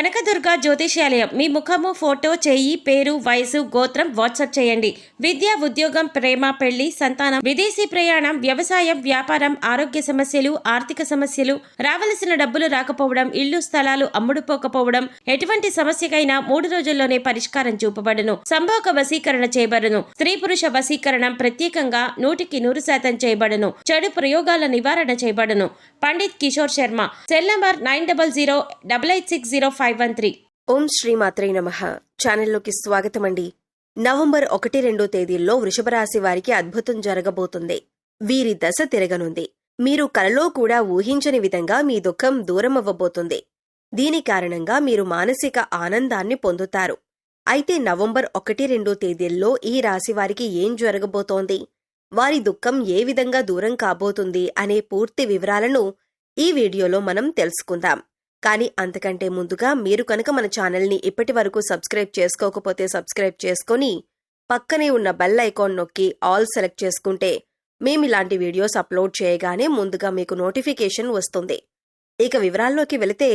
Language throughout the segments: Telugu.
కనకదుర్గ జ్యోతిష్యాలయం. మీ ముఖము, ఫోటో, చెయ్యి, పేరు, వయసు, గోత్రం వాట్సాప్ చేయండి. విద్య, ఉద్యోగం, ప్రేమ, పెళ్లి, సంతానం, విదేశీ ప్రయాణం, వ్యవసాయం, వ్యాపారం, ఆరోగ్య సమస్యలు, ఆర్థిక సమస్యలు, రావలసిన డబ్బులు రాకపోవడం, ఇల్లు స్థలాలు అమ్ముడుపోకపోవడం, ఎటువంటి సమస్యకైనా 3 రోజుల్లోనే పరిష్కారం చూపబడును. సంభోగ వశీకరణ చేయబడును. స్త్రీ పురుష వశీకరణం ప్రత్యేకంగా 100% చేయబడును. చెడు ప్రయోగాల నివారణ చేయబడును. పండిత్ కిషోర్ శర్మ. Cell number 9008860513. ఓం శ్రీ మాత్రే నమః. ఛానల్లోకి స్వాగతం అండి. నవంబర్ 1-2 తేదీల్లో వృషభ రాశి వారికి అద్భుతం జరగబోతుంది. వీరి దశ తిరగనుంది. మీరు కలలో కూడా ఊహించని విధంగా మీ దుఃఖం దూరమవ్వబోతుంది. దీని కారణంగా మీరు మానసిక ఆనందాన్ని పొందుతారు. అయితే నవంబర్ 1-2 తేదీల్లో ఈ రాశి వారికి ఏం జరగబోతోంది, వారి దుఃఖం ఏ విధంగా దూరం కాబోతుంది అనే పూర్తి వివరాలను ఈ వీడియోలో మనం తెలుసుకుందాం. కానీ అంతకంటే ముందుగా మీరు కనుక మన ఛానల్ని ఇప్పటి వరకు సబ్స్క్రైబ్ చేసుకోకపోతే సబ్స్క్రైబ్ చేసుకొని పక్కనే ఉన్న బెల్ ఐకాన్ నొక్కి ఆల్ సెలెక్ట్ చేసుకుంటే మేమిలాంటి వీడియోస్ అప్లోడ్ చేయగానే ముందుగా మీకు నోటిఫికేషన్ వస్తుంది. ఇక వివరాల్లోకి వెళితే,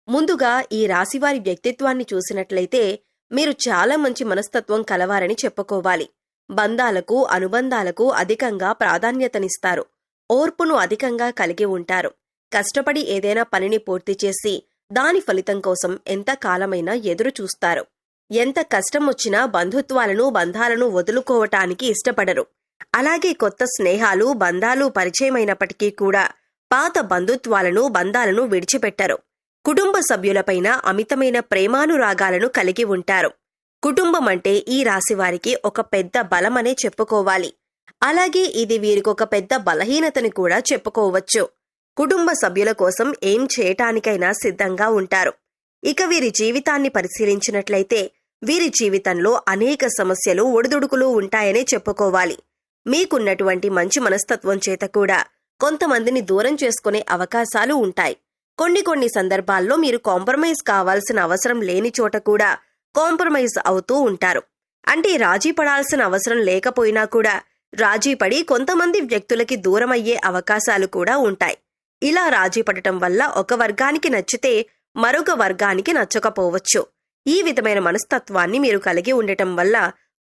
ముందుగా ఈ రాశివారి వ్యక్తిత్వాన్ని చూసినట్లయితే మీరు చాలా మంచి మనస్తత్వం కలవారని చెప్పుకోవాలి. బంధాలకు, అనుబంధాలకు అధికంగా ప్రాధాన్యతనిస్తారు. ఓర్పును అధికంగా కలిగి ఉంటారు. కష్టపడి ఏదైనా పనిని పూర్తి చేసి దాని ఫలితం కోసం ఎంత కాలమైనా ఎదురు చూస్తారు. ఎంత కష్టమొచ్చినా బంధాలను వదులుకోవటానికి ఇష్టపడరు. అలాగే కొత్త స్నేహాలు, బంధాలు పరిచయమైనప్పటికీ కూడా పాత బంధాలను విడిచిపెట్టరు. కుటుంబ సభ్యులపైన అమితమైన ప్రేమానురాగాలను కలిగి ఉంటారు. కుటుంబం అంటే ఈ రాశివారికి ఒక పెద్ద బలమనే చెప్పుకోవాలి. అలాగే ఇది వీరికొక పెద్ద బలహీనతని కూడా చెప్పుకోవచ్చు. కుటుంబ సభ్యుల కోసం ఏం చేయటానికైనా సిద్ధంగా ఉంటారు. ఇక వీరి జీవితాన్ని పరిశీలించినట్లయితే వీరి జీవితంలో అనేక సమస్యలు, ఒడిదుడుకులు ఉంటాయనే చెప్పుకోవాలి. మీకున్నటువంటి మంచి మనస్తత్వం చేత కూడా కొంతమందిని దూరం చేసుకునే అవకాశాలు ఉంటాయి. కొన్ని సందర్భాల్లో మీరు కాంప్రమైజ్ కావాల్సిన అవసరం లేని చోట కూడా కాంప్రమైజ్ అవుతూ ఉంటారు. అంటే రాజీ పడాల్సిన అవసరం లేకపోయినా కూడా రాజీ పడి కొంతమంది వ్యక్తులకి దూరమయ్యే అవకాశాలు కూడా ఉంటాయి. ఇలా రాజీ పడటం వల్ల ఒక వర్గానికి నచ్చితే మరొక వర్గానికి నచ్చకపోవచ్చు. ఈ విధమైన మనస్తత్వాన్ని మీరు కలిగి ఉండటం వల్ల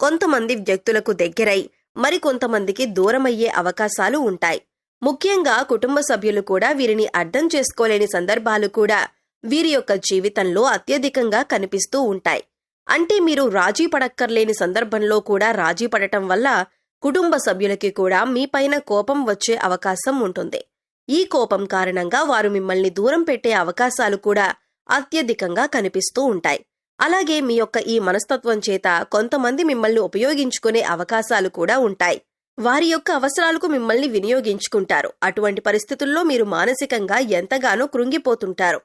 కొంతమంది వ్యక్తులకు దగ్గరై మరికొంతమందికి దూరమయ్యే అవకాశాలు ఉంటాయి. ముఖ్యంగా కుటుంబ సభ్యులు కూడా వీరిని అర్థం చేసుకోలేని సందర్భాలు కూడా వీరి యొక్క జీవితంలో అత్యధికంగా కనిపిస్తూ ఉంటాయి. అంటే మీరు రాజీ పడక్కర్లేని సందర్భంలో కూడా రాజీ పడటం వల్ల కుటుంబ సభ్యులకి కూడా మీపైన కోపం వచ్చే అవకాశం ఉంటుంది. ఈ కోపం కారణంగా వారు మిమ్మల్ని దూరం పెట్టే అవకాశాలు కూడా అత్యధికంగా కనిపిస్తూ ఉంటాయి. అలాగే మీ యొక్క ఈ మనస్తత్వం చేత కొంతమంది మిమ్మల్ని ఉపయోగించుకునే అవకాశాలు కూడా ఉంటాయి. వారి యొక్క అవసరాలకు మిమ్మల్ని వినియోగించుకుంటారు. అటువంటి పరిస్థితుల్లో మీరు మానసికంగా ఎంతగానో కృంగిపోతుంటారు.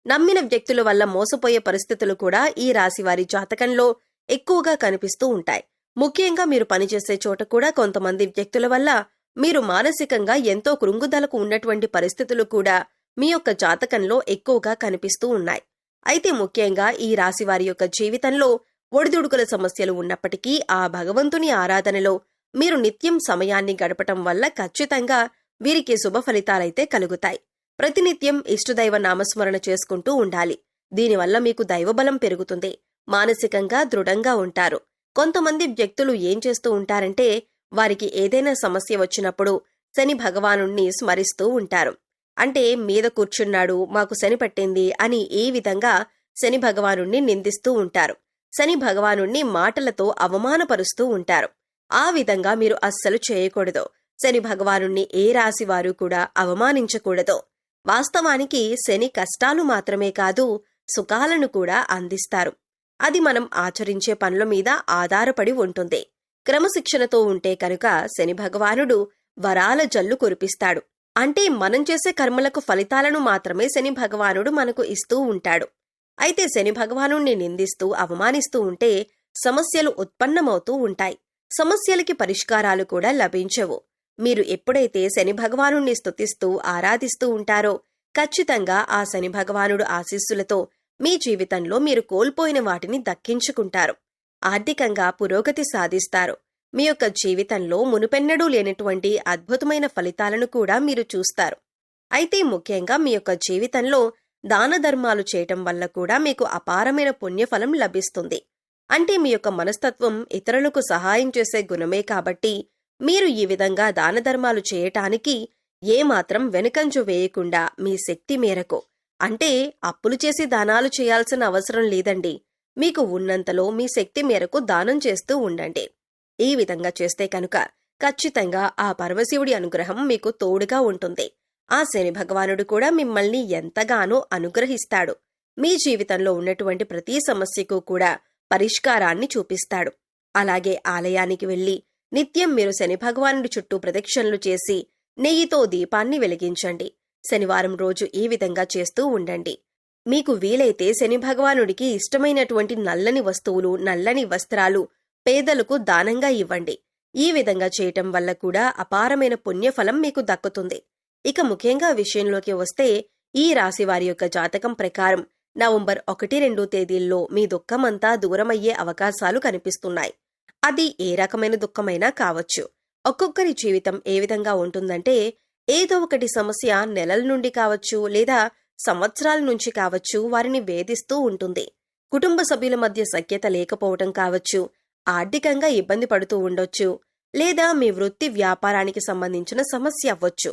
నమ్మిన వ్యక్తుల వల్ల మోసపోయే పరిస్థితులు కూడా ఈ రాశివారి జాతకంలో ఎక్కువగా కనిపిస్తూ ఉంటాయి. ముఖ్యంగా మీరు పనిచేసే చోట కూడా కొంతమంది వ్యక్తుల వల్ల మీరు మానసికంగా ఎంతో కృంగుదలకు ఉన్నటువంటి పరిస్థితులు కూడా మీ యొక్క జాతకంలో ఎక్కువగా కనిపిస్తూ ఉన్నాయి. అయితే ముఖ్యంగా ఈ రాశివారి యొక్క జీవితంలో ఒడిదుడుకుల సమస్యలు ఉన్నప్పటికీ ఆ భగవంతుని ఆరాధనలో మీరు నిత్యం సమయాన్ని గడపటం వల్ల ఖచ్చితంగా వీరికి శుభ ఫలితాలైతే కలుగుతాయి. ప్రతినిత్యం ఇష్టదైవ నామస్మరణ చేసుకుంటూ ఉండాలి. దీనివల్ల మీకు దైవబలం పెరుగుతుంది. మానసికంగా దృఢంగా ఉంటారు. కొంతమంది వ్యక్తులు ఏం చేస్తూ ఉంటారంటే, వారికి ఏదైనా సమస్య వచ్చినప్పుడు శని భగవానుణ్ణి స్మరిస్తూ ఉంటారు. అంటే మీద కూర్చున్నాడు, మాకు శని పట్టింది అని ఈ విధంగా శని భగవానుణ్ణి నిందిస్తూ ఉంటారు. శని భగవానుణ్ణి మాటలతో అవమానపరుస్తూ ఉంటారు. ఆ విధంగా మీరు అస్సలు చేయకూడదు. శని భగవానుణ్ణి ఏ రాశివారు కూడా అవమానించకూడదు. వాస్తవానికి శని కష్టాలు మాత్రమే కాదు, సుఖాలను కూడా అందిస్తారు. అది మనం ఆచరించే పనుల మీద ఆధారపడి ఉంటుంది. క్రమశిక్షణతో ఉంటే కనుక శని భగవానుడు వరాల జల్లు కురిపిస్తాడు. అంటే మనం చేసే కర్మలకు ఫలితాలను మాత్రమే శని భగవానుడు మనకు ఇస్తూ ఉంటాడు. అయితే శని భగవానుణ్ణి నిందిస్తూ అవమానిస్తూ ఉంటే సమస్యలు ఉత్పన్నమవుతూ ఉంటాయి. సమస్యలకి పరిష్కారాలు కూడా లభించవు. మీరు ఎప్పుడైతే శని భగవానుణ్ణి స్తుతిస్తూ ఆరాధిస్తూ ఉంటారో ఖచ్చితంగా ఆ శని భగవానుడు ఆశీస్సులతో మీ జీవితంలో మీరు కోల్పోయిన వాటిని దక్కించుకుంటారు. ఆర్థికంగా పురోగతి సాధిస్తారు. మీ యొక్క జీవితంలో మునుపెన్నడూ లేనటువంటి అద్భుతమైన ఫలితాలను కూడా మీరు చూస్తారు. అయితే ముఖ్యంగా మీ యొక్క జీవితంలో దాన ధర్మాలు చేయటం వల్ల కూడా మీకు అపారమైన పుణ్యఫలం లభిస్తుంది. అంటే మీ యొక్క మనస్తత్వం ఇతరులకు సహాయం చేసే గుణమే కాబట్టి మీరు ఈ విధంగా దాన ధర్మాలు చేయటానికి ఏమాత్రం వెనుకంజు వేయకుండా మీ శక్తి మేరకు, అంటే అప్పులు చేసి దానాలు చేయాల్సిన అవసరం లేదండి, మీకు ఉన్నంతలో మీ శక్తి మేరకు దానం చేస్తూ ఉండండి. ఈ విధంగా చేస్తే కనుక ఖచ్చితంగా ఆ పరమశివుడి అనుగ్రహం మీకు తోడుగా ఉంటుంది. ఆ శని భగవానుడు కూడా మిమ్మల్ని ఎంతగానో అనుగ్రహిస్తాడు. మీ జీవితంలో ఉన్నటువంటి ప్రతి సమస్యకు కూడా పరిష్కారాన్ని చూపిస్తాడు. అలాగే ఆలయానికి వెళ్లి నిత్యం మీరు శని భగవానుడి చుట్టూ ప్రదక్షిణలు చేసి నెయ్యితో దీపాన్ని వెలిగించండి. శనివారం రోజు ఈ విధంగా చేస్తూ ఉండండి. మీకు వీలైతే శని భగవానుడికి ఇష్టమైనటువంటి నల్లని వస్తువులు, నల్లని వస్త్రాలు పేదలకు దానంగా ఇవ్వండి. ఈ విధంగా చేయటం వల్ల కూడా అపారమైన పుణ్యఫలం మీకు దక్కుతుంది. ఇక ముఖ్యంగా విషయంలోకి వస్తే, ఈ రాశివారి యొక్క జాతకం ప్రకారం నవంబర్ 1-2 తేదీల్లో మీ దుఃఖమంతా దూరమయ్యే అవకాశాలు కనిపిస్తున్నాయి. అది ఏ రకమైన దుఃఖమైనా కావచ్చు. ఒక్కొక్కరి జీవితం ఏ విధంగా ఉంటుందంటే, ఏదో ఒకటి సమస్య నెలల నుండి కావచ్చు లేదా సంవత్సరాల నుంచి కావచ్చు వారిని వేధిస్తూ ఉంటుంది. కుటుంబ సభ్యుల మధ్య సఖ్యత లేకపోవటం కావచ్చు, ఆర్థికంగా ఇబ్బంది పడుతూ ఉండొచ్చు, లేదా మీ వృత్తి వ్యాపారానికి సంబంధించిన సమస్య అవ్వచ్చు,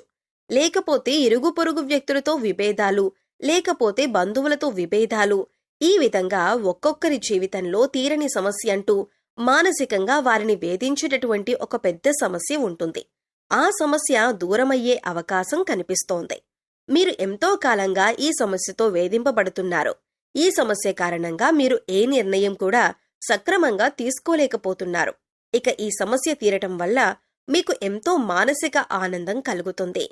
లేకపోతే ఇరుగు పొరుగు వ్యక్తులతో విభేదాలు, లేకపోతే బంధువులతో విభేదాలు. ఈ విధంగా ఒక్కొక్కరి జీవితంలో తీరని సమస్య అంటూ మానసికంగా వారిని వేధించేటటువంటి ఒక పెద్ద సమస్య ఉంటుంది. ఆ సమస్య దూరమయ్యే అవకాశం కనిపిస్తోంది. మీరు ఎంతో కాలంగా ఈ సమస్యతో వేధింపబడుతున్నారు. ఈ సమస్య కారణంగా మీరు ఏ నిర్ణయం కూడా సక్రమంగా తీసుకోలేకపోతున్నారు. ఇక ఈ సమస్య తీరటం వల్ల మీకు ఎంతో మానసిక ఆనందం కలుగుతుంది.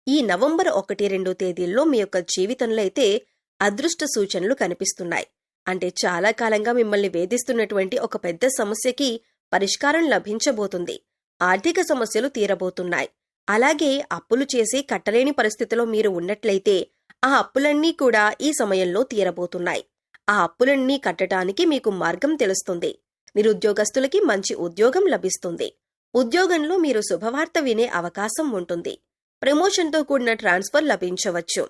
ఈ నవంబర్ 1-2 తేదీల్లో మీ యొక్క జీవితంలో అయితే అదృష్ట సూచనలు కనిపిస్తున్నాయి. అంటే చాలా కాలంగా మిమ్మల్ని వేధిస్తున్నటువంటి ఒక పెద్ద సమస్యకి పరిష్కారం లభించబోతుంది. ఆర్థిక సమస్యలు తీరబోతున్నాయి. అలాగే అప్పులు చేసి కట్టలేని పరిస్థితిలో మీరు ఉన్నట్లయితే ఆ అప్పులన్నీ కూడా ఈ సమయంలో తీరబోతున్నాయి. ఆ అప్పులన్నీ కట్టడానికి మీకు మార్గం తెలుస్తుంది. నిరుద్యోగస్తులకి మంచి ఉద్యోగం లభిస్తుంది. ఉద్యోగంలో మీరు శుభవార్త వినే అవకాశం ఉంటుంది. ప్రమోషన్తో కూడిన ట్రాన్స్ఫర్ లభించవచ్చు.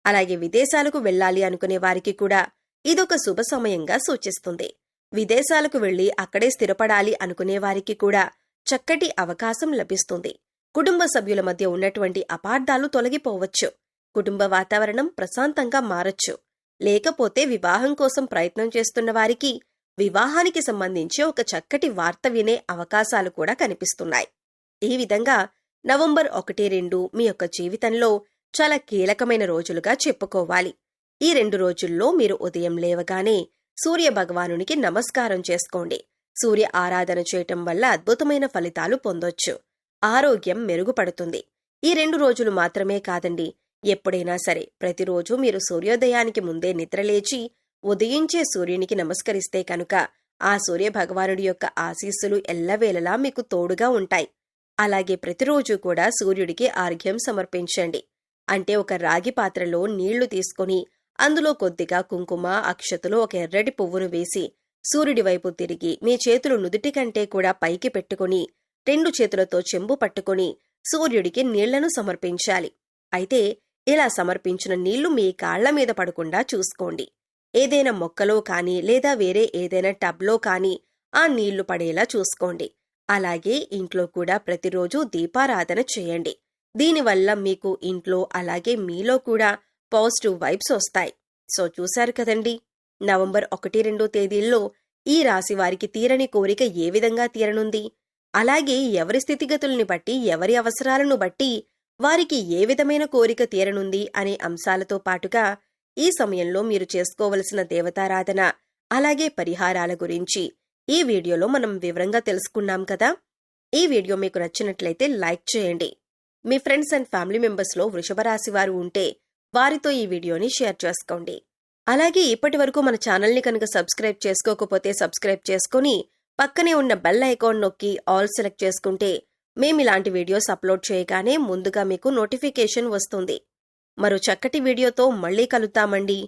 అలాగే విదేశాలకు వెళ్లాలి అనుకునే వారికి కూడా ఇదొక శుభ సమయంగా సూచిస్తుంది. విదేశాలకు వెళ్లి అక్కడే స్థిరపడాలి అనుకునే వారికి కూడా చక్కటి అవకాశం లభిస్తుంది. కుటుంబ సభ్యుల మధ్య ఉన్నటువంటి అపార్థాలు తొలగిపోవచ్చు. కుటుంబ వాతావరణం ప్రశాంతంగా మారచ్చు. లేకపోతే వివాహం కోసం ప్రయత్నం చేస్తున్న వారికి వివాహానికి సంబంధించి ఒక చక్కటి వార్త వినే అవకాశాలు కూడా కనిపిస్తున్నాయి. ఈ విధంగా నవంబర్ 1-2 మీ యొక్క జీవితంలో చాలా కీలకమైన రోజులుగా చెప్పుకోవాలి. ఈ 2 రోజుల్లో మీరు ఉదయం లేవగానే సూర్య భగవానునికి నమస్కారం చేసుకోండి. సూర్య ఆరాధన చేయటం వల్ల అద్భుతమైన ఫలితాలు పొందొచ్చు. ఆరోగ్యం మెరుగుపడుతుంది. ఈ 2 రోజులు మాత్రమే కాదండి, ఎప్పుడైనా సరే ప్రతిరోజు మీరు సూర్యోదయానికి ముందే నిద్రలేచి ఉదయించే సూర్యునికి నమస్కరిస్తే కనుక ఆ సూర్య భగవానుడి యొక్క ఆశీస్సులు ఎల్లవేళలా మీకు తోడుగా ఉంటాయి. అలాగే ప్రతిరోజు కూడా సూర్యుడికి ఆర్ఘ్యం సమర్పించండి. అంటే ఒక రాగి పాత్రలో నీళ్లు తీసుకొని అందులో కొద్దిగా కుంకుమ, అక్షతలు, ఒక ఎర్రటి పువ్వును వేసి సూర్యుడి వైపు తిరిగి మీ చేతులు నుదుటి కంటే కూడా పైకి పెట్టుకుని 2 చేతులతో చెంబు పట్టుకుని సూర్యుడికి నీళ్లను సమర్పించాలి. అయితే ఇలా సమర్పించిన నీళ్లు మీ కాళ్ల మీద పడకుండా చూసుకోండి. ఏదైనా మొక్కలో కానీ లేదా వేరే ఏదైనా టబ్లో కానీ ఆ నీళ్లు పడేలా చూసుకోండి. అలాగే ఇంట్లో కూడా ప్రతిరోజు దీపారాధన చేయండి. దీనివల్ల మీకు ఇంట్లో అలాగే మీలో కూడా పాజిటివ్ వైబ్స్ వస్తాయి. సో చూశారు కదండి, నవంబర్ 1-2 తేదీల్లో ఈ రాశి వారికి తీరని కోరిక ఏ విధంగా తీరనుంది, అలాగే ఎవరి స్థితిగతుల్ని బట్టి, ఎవరి అవసరాలను బట్టి వారికి ఏ విధమైన కోరిక తీరనుంది అనే అంశాలతో పాటుగా ఈ సమయంలో మీరు చేసుకోవలసిన దేవతారాధన అలాగే పరిహారాల గురించి ఈ వీడియోలో మనం వివరంగా తెలుసుకున్నాం కదా. ఈ వీడియో మీకు నచ్చినట్లయితే లైక్ చేయండి. మీ ఫ్రెండ్స్ అండ్ ఫ్యామిలీ మెంబర్స్లో వృషభ రాశి వారు ఉంటే వారితో ఈ వీడియోని షేర్ చేసుకోండి. అలాగే ఇప్పటి వరకు మన ఛానల్ని కనుక సబ్స్క్రైబ్ చేసుకోకపోతే సబ్స్క్రైబ్ చేసుకుని పక్కనే ఉన్న బెల్ ఐకాన్ నొక్కి ఆల్ సెలెక్ట్ చేసుకుంటే మేమిలాంటి వీడియోస్ అప్లోడ్ చేయగానే ముందుగా మీకు నోటిఫికేషన్ వస్తుంది. మరో చక్కటి వీడియోతో మళ్ళీ కలుద్దామండి.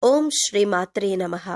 ఓం శ్రీ మాత్రే నమః.